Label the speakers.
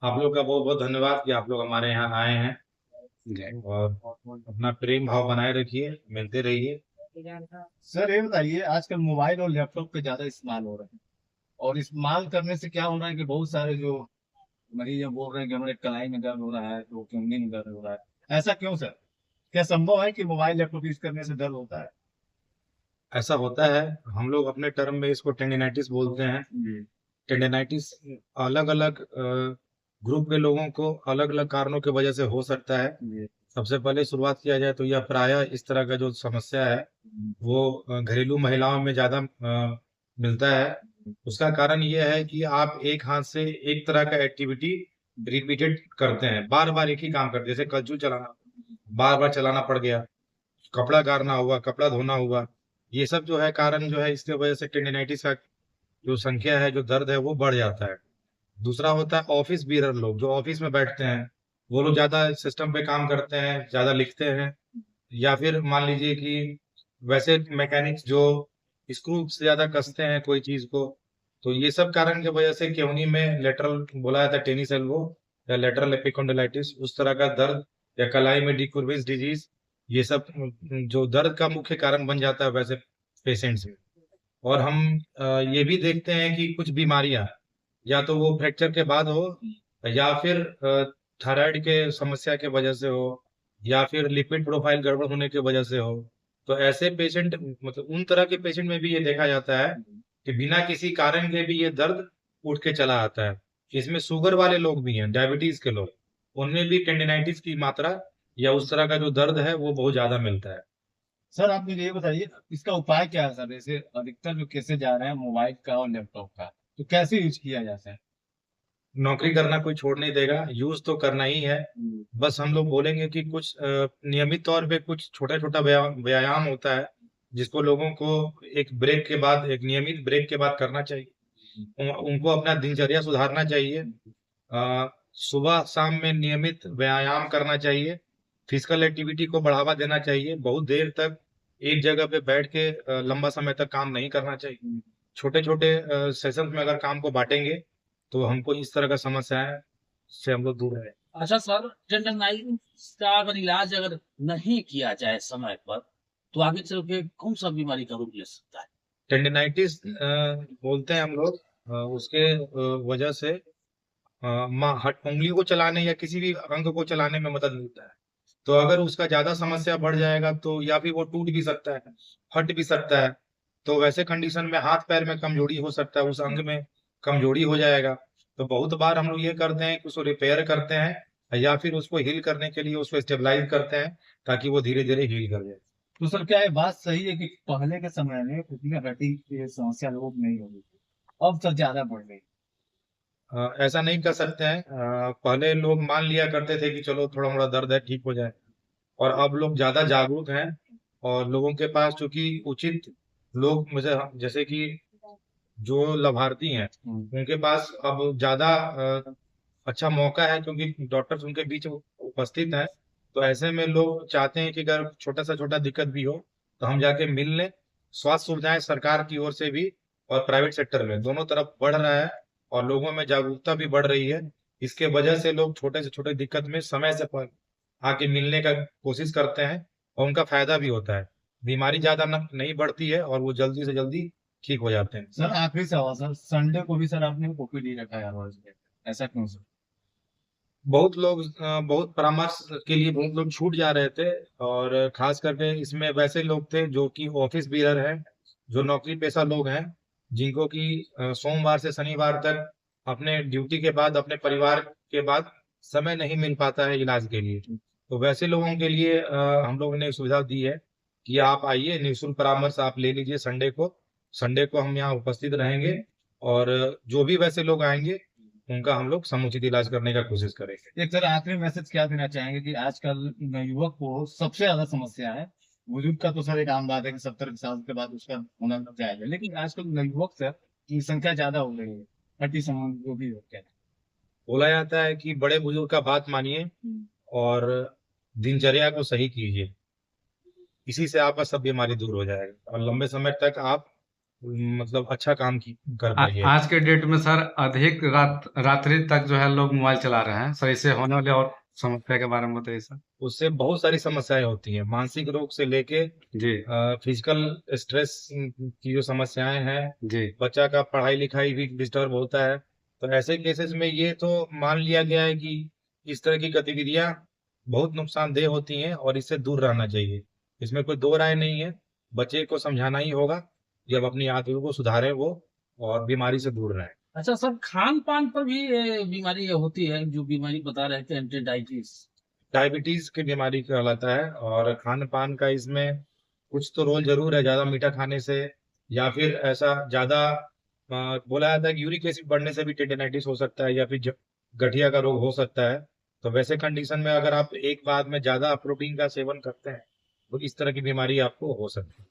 Speaker 1: आप लोग का बहुत बहुत धन्यवाद कि आप लोग हमारे यहाँ आए हैं। और अपना प्रेम भाव बनाए रखिए, मिलते रहिए।
Speaker 2: सर ये बताइए, आजकल मोबाइल और लैपटॉप पे ज्यादा इस्तेमाल हो रहा है। और इस्तेमाल करने से क्या हो रहा है कि बहुत सारे जो मरीज हैं बोल रहे हैं कि हमारे कलाई में दर्द हो रहा है, तो कंगनी में दर्द हो रहा है। ऐसा क्यों सर? क्या संभव है कि मोबाइल लैपटॉप यूज करने से दर्द होता है?
Speaker 1: ऐसा होता है। हम लोग अपने टर्म में इसको टेंडिनाइटिस बोलते हैं।
Speaker 2: जी।
Speaker 1: टेंडिनाइटिस अलग अलग ग्रुप के लोगों को अलग अलग कारणों की वजह से हो सकता है।
Speaker 2: जी।
Speaker 1: सबसे पहले शुरुआत किया जाए तो यह प्रायः इस तरह का जो समस्या है वो घरेलू महिलाओं में ज़्यादा मिलता है। उसका कारण ये है कि आप एक हाथ से एक तरह का एक्टिविटी रिपीटेड करते हैं, बार बार एक ही काम करते हैं, जैसे कलछुल चलाना बार बार चलाना पड़ गया, कपड़ा गारना हुआ, कपड़ा धोना हुआ। ये सब जो है कारण जो है, इसके वजह से टेंडिनाइटिस का जो संख्या है, जो दर्द है वो बढ़ जाता है। दूसरा होता है ऑफिस बीरर लोग, जो ऑफिस में बैठते हैं। वो लोग ज्यादा सिस्टम पे काम करते हैं, ज्यादा लिखते हैं। या फिर मान लीजिए कि वैसे मैकेनिक्स जो स्क्रू से ज्यादा कसते हैं कोई चीज को। तो ये सब कारण की वजह से केहूनी में लेटरल बोला जाता है टेनिस एल्बो या लेटरल एपिकॉन्डिलाइटिस, उस तरह का दर्द, या कलाई में डिकुरवेंस डिजीज, ये सब जो दर्द का मुख्य कारण बन जाता है वैसे पेशेंट्स में। और हम ये भी देखते हैं कि कुछ बीमारियां या तो वो फ्रैक्चर के बाद हो, या फिर थायराइड के समस्या के वजह से हो, या फिर लिपिड प्रोफाइल गड़बड़ होने की वजह से हो। तो ऐसे पेशेंट, मतलब उन तरह के पेशेंट में भी ये देखा जाता है कि बिना किसी कारण के भी ये दर्द उठ के चला आता है। इसमें शुगर वाले लोग भी हैं, डायबिटीज के लोग, उनमें भी टेंडिनाइटिस की मात्रा या उस तरह का जो दर्द है वो बहुत ज्यादा मिलता है।
Speaker 2: सर आप मुझे ये बताइए, इसका उपाय क्या है? सर जैसे अधिकतर जो केसेस जा रहे हैं मोबाइल का और लैपटॉप का, तो कैसे यूज किया जाता है?
Speaker 1: नौकरी करना कोई छोड़ नहीं देगा, यूज तो करना ही है। बस हम लोग बोलेंगे कि कुछ नियमित तौर पे कुछ छोटा छोटा व्यायाम होता है, जिसको लोगों को एक ब्रेक के बाद, एक नियमित ब्रेक के बाद करना चाहिए। उनको अपना दिनचर्या सुधारना चाहिए। सुबह शाम में नियमित व्यायाम करना चाहिए। फिजिकल एक्टिविटी को बढ़ावा देना चाहिए। बहुत देर तक एक जगह पे बैठ के लंबा समय तक काम नहीं करना चाहिए। छोटे छोटे सेशन में अगर काम को बांटेंगे तो हमको इस तरह का समस्याएं से हम लोग दूर रहे।
Speaker 3: अच्छा सर, टेंडरनाइटिस का अगर इलाज अगर नहीं किया जाए समय पर, तो आगे चल के कौन सा बीमारी का रूप ले सकता है?
Speaker 1: टेंडिनाइटिस बोलते हैं हम लोग उसके वजह से हट उंगली को चलाने या किसी भी अंग को चलाने में मदद मिलता है। तो अगर उसका ज्यादा समस्या बढ़ जाएगा तो या फिर वो टूट भी सकता है, फट भी सकता है। तो वैसे कंडीशन में हाथ पैर में कमजोरी हो सकता है, उस अंग में कमजोरी हो जाएगा। तो बहुत बार हम लोग ये करते हैं कि उसको रिपेयर करते हैं, या फिर उसको हील करने के लिए उसको स्टेबलाइज करते हैं, ताकि वो धीरे धीरे हील कर जाए।
Speaker 2: तो सर क्या ये बात सही है कि पहले के समय में उतनी हड्डी की समस्या लोग नहीं होती थी, अब तो ज्यादा बढ़ गई?
Speaker 1: ऐसा नहीं कर सकते हैं। पहले लोग मान लिया करते थे कि चलो थोड़ा मोड़ा दर्द है, ठीक हो जाए। और अब लोग ज्यादा जागरूक हैं, और लोगों के पास चूंकि उचित लोग, मुझे जैसे कि जो लाभार्थी हैं, उनके पास अब ज्यादा अच्छा मौका है, क्योंकि डॉक्टर्स उनके बीच उपस्थित हैं। तो ऐसे में लोग चाहते हैं कि अगर छोटा सा छोटा दिक्कत भी हो तो हम जाके मिल लें। स्वास्थ्य सुविधाएं सरकार की ओर से भी और प्राइवेट सेक्टर में दोनों तरफ बढ़ रहा है, और लोगों में जागरूकता भी बढ़ रही है। इसके वजह से लोग छोटे से छोटे दिक्कत में समय से आके मिलने का कोशिश करते हैं, और उनका फायदा भी होता है। बीमारी ज्यादा नहीं बढ़ती है, और वो जल्दी से जल्दी ठीक हो जाते हैं।
Speaker 2: सर आखिरी सवाल सर, संडे को भी सर आपने ओपीडी रखा है रोज के, ऐसा क्यों सर?
Speaker 1: बहुत लोग बहुत परामर्श के लिए बहुत लोग छूट जा रहे थे। और खास करके इसमें वैसे लोग थे जो कि ऑफिस बीरर हैं, जो नौकरी पेशा लोग हैं, जिनको कि सोमवार से शनिवार तक अपने ड्यूटी के बाद, अपने परिवार के बाद समय नहीं मिल पाता है इलाज के लिए। तो वैसे लोगों के लिए हम लोगों ने सुविधा दी है कि आप आइए, निःशुल्क परामर्श आप ले लीजिए संडे को। संडे को हम यहाँ उपस्थित रहेंगे, और जो भी वैसे लोग आएंगे उनका हम लोग समुचित इलाज करने का कोशिश करेंगे।
Speaker 2: एक सर आखिरी मैसेज क्या देना चाहेंगे कि आजकल युवक को सबसे ज्यादा समस्या है? बुजुर्ग का तो सर एक आम बात है कि 70 साल के बाद उसका होना जाएगा, लेकिन आजकल युवक सर की संख्या ज्यादा हो रही है, हड्डी संबंध जो भी हो क्या?
Speaker 1: बोला जाता है कि बड़े बुजुर्ग का बात मानिए और दिनचर्या को सही कीजिए, इसी से आपका सब बीमारी दूर हो जाएगा और लंबे समय तक आप मतलब अच्छा काम कर
Speaker 4: आ,
Speaker 1: पाई है।
Speaker 4: आज के डेट में सर अधिक रात्रि तक जो है लोग मोबाइल चला रहे हैं, सर इससे होने वाले और समस्या के बारे में बताइए सर।
Speaker 1: उससे बहुत सारी समस्याएं होती हैं, मानसिक रोग से लेके
Speaker 4: जी
Speaker 1: फिजिकल स्ट्रेस की जो समस्याएं हैं,
Speaker 4: जी
Speaker 1: बच्चा का पढ़ाई लिखाई भी डिस्टर्ब होता है। तो ऐसे केसेस में ये तो मान लिया गया है कि इस तरह की गतिविधियां बहुत नुकसानदेह होती हैं और इससे दूर रहना चाहिए। इसमें कोई दो राय नहीं है। बच्चे को समझाना ही होगा कि अब अपनी आदतों को सुधारे वो और बीमारी से दूर रहें।
Speaker 3: अच्छा सर, खान पान पर भी ये बीमारी होती है, जो बीमारी बता रहे थे एंटीडायबिटीज।
Speaker 1: डायबिटीज की बीमारी कहलाता है और खान पान का इसमें कुछ तो रोल जरूर है, ज्यादा मीठा खाने से या फिर ऐसा ज्यादा बोला जाता है कि यूरिक एसिड बढ़ने से भी टेंडिनाइटिस हो सकता है या फिर गठिया का रोग हो सकता है। तो वैसे कंडीशन में अगर आप एक बाद में ज्यादा प्रोटीन का सेवन करते हैं तो इस तरह की बीमारी आपको हो सकती है।